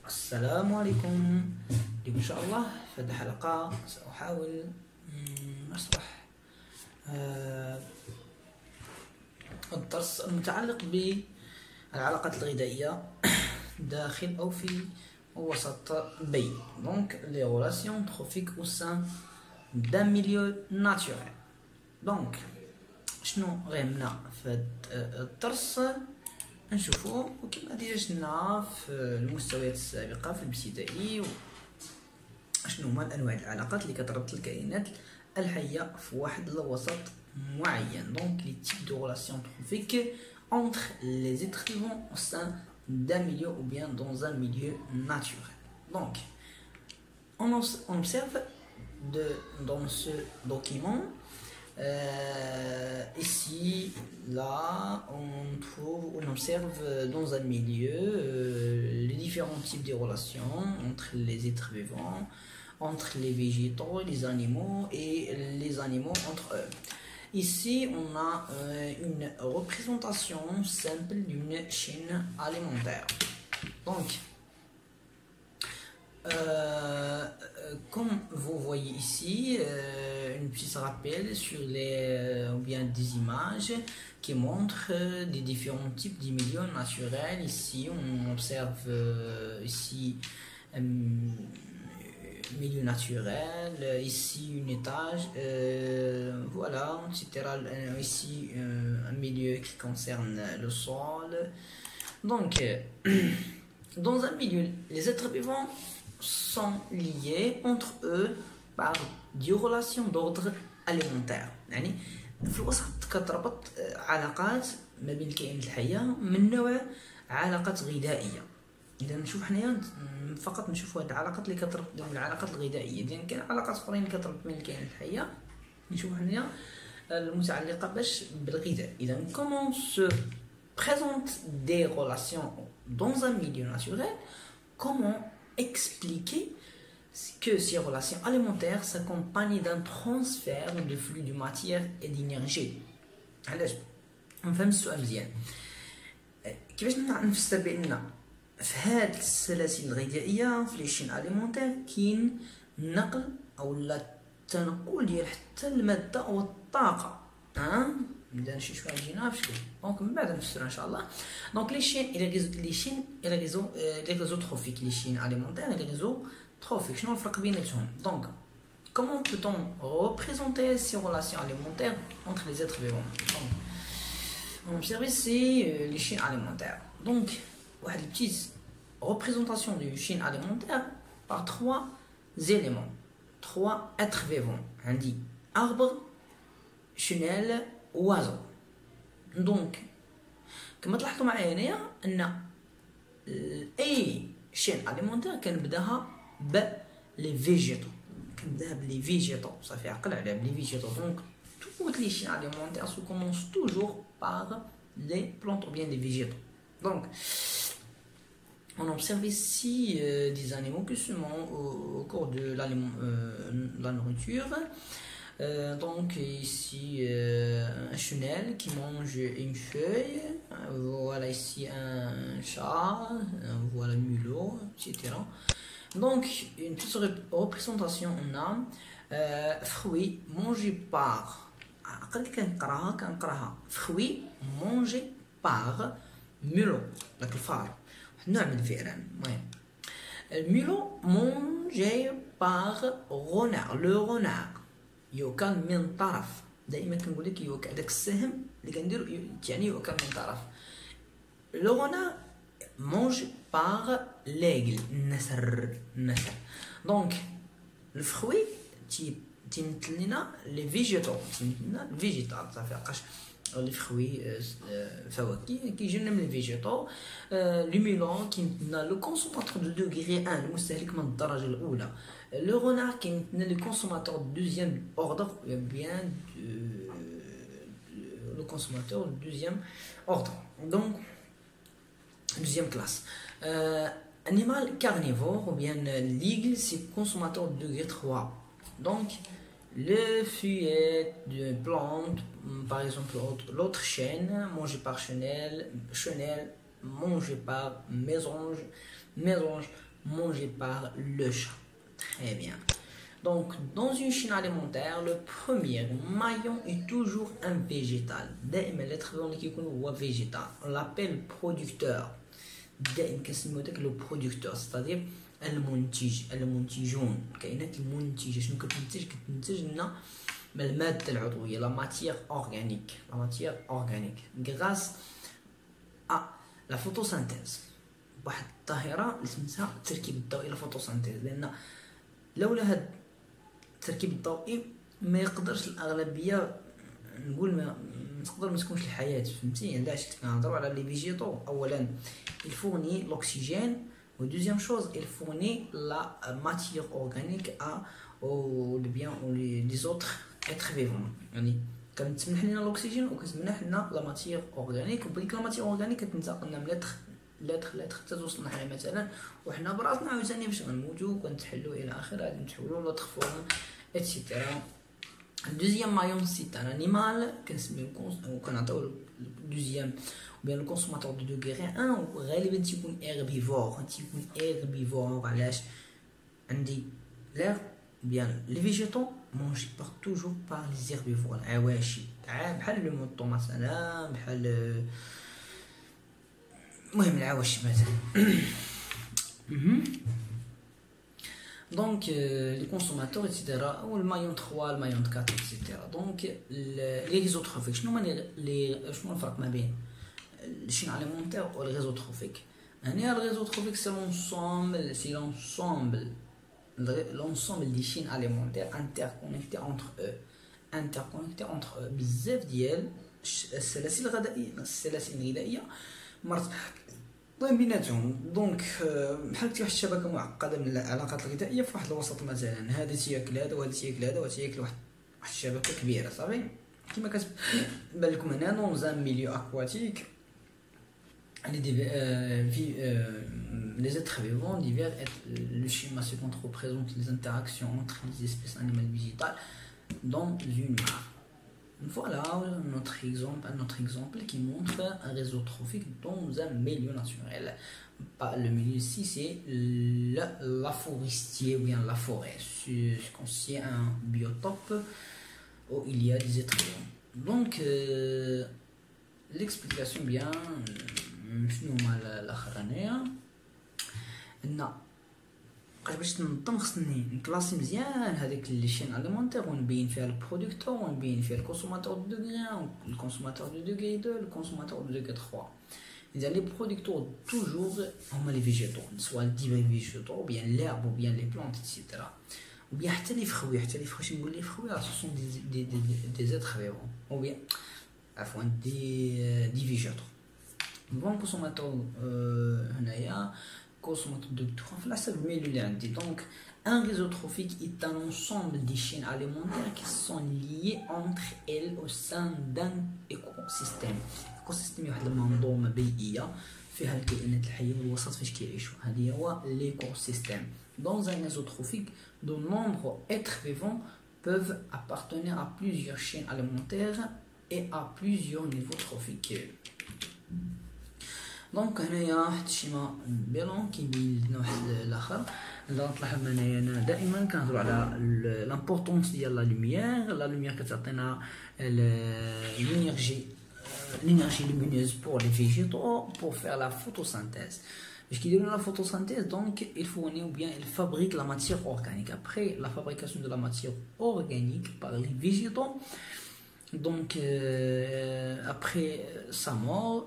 السلام عليكم. اليوم إن شاء الله في هذه الحلقة سأحاول أشرح الدرس المتعلق بالعلاقات الغذائية داخل أو في وسط البيئة. Donc les relations trophiques au sein d'un milieu naturel. Donc شنو غيهمنا في هذا الدرس نشوفو وكما ديجا شفنا في المستويات السابقة في الابتدائي شنو هما انواع العلاقات اللي كتربط الكائنات الحية في واحد الوسط معين. Donc les types de relations trophiques entre les êtres vivants au sein d'un milieu ou bien dans un milieu naturel. Donc on observe dans ce document ici, là, on observe dans un milieu les différents types de relations entre les êtres vivants, entre les végétaux, les animaux et les animaux entre eux. Ici, on a une représentation simple d'une chaîne alimentaire. Donc, comme vous voyez ici, une petite rappel sur ou bien des images qui montrent des différents types de milieux naturels. Ici, on observe ici un milieu naturel, ici un étage, voilà, etc. Ici un milieu qui concerne le sol. Donc, dans un milieu, les êtres vivants sont liés entre eux par des relations d'ordre alimentaire. يعني في الوسط كتربط علاقات ما بين الكائنات الحية من نوع علاقات غذائية. إذا نشوف حنايا فقط نشوفوا هاد العلاقات اللي كتربط بين العلاقات الغذائية، إذا كاين علاقات أخرين اللي كتربط بين الكائنات الحية نشوفوا حنايا المتعلقة بالغذاء. إذا comment se présentent des relations dans un milieu naturel, comment expliquer que ces relations alimentaires s'accompagnent d'un transfert de flux de matière et d'énergie. علاش نفهم السؤال مزيان؟ كيفاش نفسر بان في هاد السلاسل الغذائيه في لي شين اليمونتير كاين نقل او لا تنقل ديال حتى الماده او الطاقه. نبدا نمشي شويه جينا في شكل دونك من بعد نفسرها ان شاء الله. دونك لي شين لي réseaux trophiques les chaînes alimentaires et les réseaux trophiques شنو الفرق بيناتهم؟ دونك comment peut-on représenter ces relations alimentaires entre les êtres vivants? Donc on observe ici les chaînes alimentaires. Donc واحد petite représentation d'une chaîne alimentaire par trois éléments, trois êtres vivants. عندي arbre, chenille, oiseau. Donc كما تلاحظوا معايا هنايا ان اي شين اليمونتير كنبداها بلي فيجيتو، بلي فيجيتو صافي عقل على بلي فيجيتو. دونك toutes les chaînes alimentaires se commencent toujours par les plantes ou bien les végétaux. Donc on observe ici des animaux qui se mangent au cours de la nourriture. Donc ici un chenil qui mange une feuille, voilà ici un chat, voilà un mulot, etc. Donc une petite représentation on a fruits mangés par fruits mangés par mulot, داك الفار نوع من الفئران. المهم المولو mangé par renard. Le renard يؤكل من طرف، دائما كنقول لك يؤكل داك السهم اللي كنديرو يعني يؤكل من طرف. Le renard mange par l'aigle، النسر. دونك الفخوي تيمثل لنا لي فيجيتو، تيمثل لنا الفيجيتال صافي لقاش لي فخوي فواكه كيجينا من الفيجيتو. لو ميلون كيمثل لنا لو كونسوماتور دو دوغري 1، المستهلك من الدرجه الاولى. Le renard qui est le consommateur de deuxième ordre, ou bien le consommateur de deuxième ordre, donc deuxième classe. Animal carnivore, ou bien l'aigle, c'est consommateur de degré 3. Donc, le feuillet de plante, par exemple l'autre chaîne, mangé par chenille, mangé par mésange mangés par le chat. Très bien. Donc, dans une chaîne alimentaire, le premier maillon est toujours un végétal. L'être vivant qui est végétal. On l'appelle producteur. Le producteur, c'est-à-dire المنتجون كائنات المنتجة شنو كتنتج لنا من المادة العضوية la matière organique grâce à la photosynthèse واحد الظاهرة اللي سميتها التركيب الضوئي la photosynthèse لأن لولا هاد التركيب الضوئي ما يقدرش الأغلبية نقول ما تكونش الحياة فهمتي علاش كنهضروا على لي فيجيتو أولا il fournit l'oxygène. Et deuxième chose, il fournit la matière organique aux les autres êtres vivants. يعني كتمنح لنا الأكسجين وكتمنح لنا la matière organique وبديك la matière organique كتنتقلنا من لتر حتى توصلنا حنا مثلا وحنا براسنا عاوتاني باش غنموتو وكنتحلو إلى آخره غادي نتحولو لوطخ فورم etc. Le deuxième maillon c'est un animal كنعطيو deuxième ou bien le consommateur de degré 1 غالبا تيكون herbivore علاش عندي l'air ou bien les végétaux mangés toujours par les herbivores العواشي بحال لو موطو مثلا بحال المهم العواشي مثلا Donc, les consommateurs, etc. Ou le maillon 3, le maillon 4, etc. Donc, les réseaux trophiques. Je ne فرق ما بين الشين alimentaire ou les réseaux trophiques. Le réseau trophique, c'est l'ensemble des chaînes alimentaires interconnectées entre eux. بزاف ديال السلاسل الغذائية بيناتهم دونك بحال واحد الشبكه معقده من العلاقات الغذائيه في واحد الوسط مثلا هذا تياكل هذا وهذا تياكل هذا وتياكل واحد الشبكه كبيره صافي كما كتبان لكم هنا دون زان ميليو اكواتيك les êtres vivants divers le schéma suivant représente les interactions entre les espèces animales végétales dans une mare. Voilà notre exemple qui montre un réseau trophique dans un milieu naturel. Le milieu ici c'est la forestier ou bien la forêt. C'est un biotope où il y a des êtres vivants. Donc l'explication bien شنو هما الاخرانيه ان باش ننظم خصني نكلاسي مزيان هذيك لي شين اليمونتير ونبين فيها البرودكتور ونبين فيها الكونسوماتور دو دوغري 1 الكونسوماتور دو دوغري 2 الكونسوماتور دو دوغري 3 اذا لي برودكتور توجور هما لي فيجيتو سواء دي فيجيتو او بيان لارب او بيان لي بلانت ايتترا ou bien حتى لي فخوي شنو نقول لي فخوي سو دي زيتر فيفون او بيان عفوا دي فيجيتو bon consommateur هنايا consommateur de tout على حسب الميلو اللي عندي donc un réseau trophique est un ensemble des chaînes alimentaires qui sont liées entre elles au sein d'un écosystème. écosystème واحد المنظومه بيئيه فيها الكائنات الحيه والوسط فاش كيعيشوا هذه هو l'écosystème. Dans un réseau trophique de nombreux êtres vivants peuvent appartenir à plusieurs chaînes alimentaires et à plusieurs niveaux trophiques. دونك هنايا واحد الشيما بيلون كيبين لنا واحد الاخر الا تلاحظ هنايا انا دائما كنهضروا على لامبورطونس ديال لا لوميير كتعطينا l'énergie lumineuse pour les végétaux pour faire la photosynthèse. باش كيديروا la photosynthèse donc il fournit ou bien il fabrique la matière organique. Après la fabrication de la matière organique par les végétaux donc après sa mort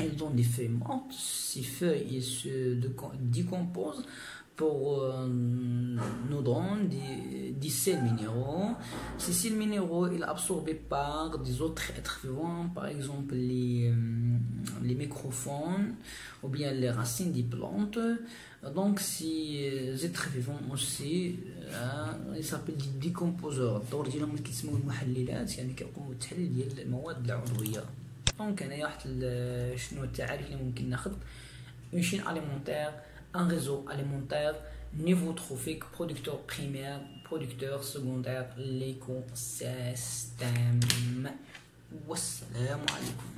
ils donnent des feuilles mortes. Ces feuilles se décomposent pour nous donner des sels minéraux. Ces sels minéraux ils sont absorbés par des autres êtres vivants, par exemple les microphones ou bien les racines des plantes. Donc ces êtres vivants aussi ils s'appellent des décomposeurs. الدور ديالهم كيتسموا المحللات يعني كيقوموا بالتحليل ديال المواد العضويه. دونك هنايا واحد شنو التعريف اللي ممكن ناخذ une chaîne alimentaire, un réseau alimentaire, niveau trophique, producteur primaire, producteur secondaire, l'écosystème. Wassalamu alaikum.